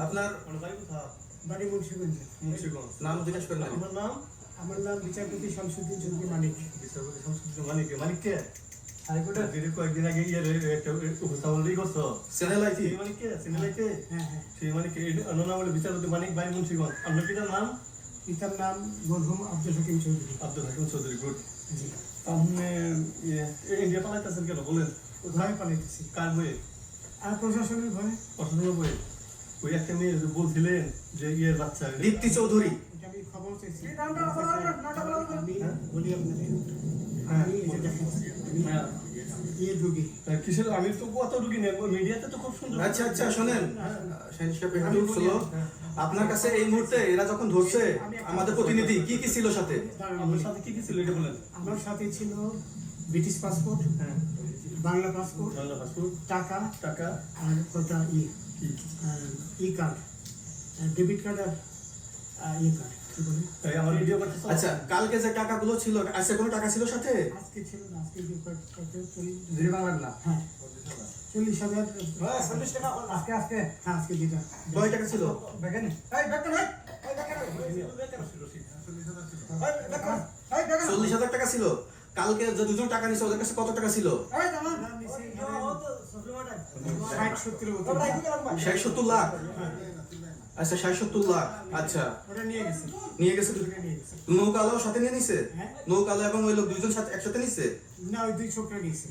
আপনার বাড়ি মুন্সিগঞ্জ। নাম জিজ্ঞেস করেন। আমার নাম বিচারপতি শামসুদ্দিন চৌধুরী মানিক। হাইকোর্টের কয়েকদিন আগে একটা উপস্থাপন করছো চ্যানেল বিচারপতি মানিক ভাই মুন্সিগঞ্জ। আপনার পিতার নাম? পিতার নাম মরহুম আব্দুল হাকিম চৌধুরী। আব্দুল হাকিম চৌধুরী। গুড। জি। আপনি ইন্ডিয়া পালাইতেছেন কেন বলেন? ভয়ে পালাইতেছি। কার বইয়ে? আর প্রশাসনের ভয়ে। প্রশাসনের বইয়ে? ওই একটা মেয়ে বলছিলেন যে ইয়ের বাচ্চা দীপ্তি চৌধুরী। এটা আমি খবর চাইছি। হ্যাঁ? আমি বলি আপনাদের হ্যাঁ। আমি এই যে দেখেন রোগী কিসের? আমি তো কত রুগী নেই মিডিয়াতে তো খুব সুন্দর। আচ্ছা শোনেন শাহিন সাহেব একটু স্লো। আপনার কাছে এই মুহূর্তে এরা যখন ধরছে আমাদের প্রতিনিধি কি কি ছিল সাথে? আপনার সাথে কি কি ছিল এটা বলেন। আমার সাথে ছিল ব্রিটিশ পাসপোর্ট, হ্যাঁ, বাংলা পাসপোর্ট, বাংলা পাসপোর্ট, টাকা টাকা, আর কটা কি? ই কার্ড, ডেবিট কার্ড আর ই কার্ড। কি বলে? এই আমার ভিডিও করতে। আচ্ছা কালকে যে টাকাগুলো ছিল আজকে কোনো টাকা ছিল সাথে? আজকে ছিল না, আজকে যে কয়েকটা দুই বাংলা না। হ্যাঁ 40,000। 40 টাকা আজকে হ্যাঁ আজকে যেটা কয় টাকা ছিল? দেখেন 40,000 টাকা ছিল। কালকে যে দুজন টাকা নিছে ওদের কাছে কত টাকা ছিল? 60-70 লাখ। আচ্ছা 60-70 লাখ। আচ্ছা ওটা নিয়ে গেছে। নিয়ে গেছে। নিয়ে গেছে। নৌকালাও সাথে নিয়ে নিছে? হ্যাঁ। নৌকালা এবং ওই লোক দুইজন সাথে একসাথে নিছে? না, ওই দুই ছোকরা নিয়েছে।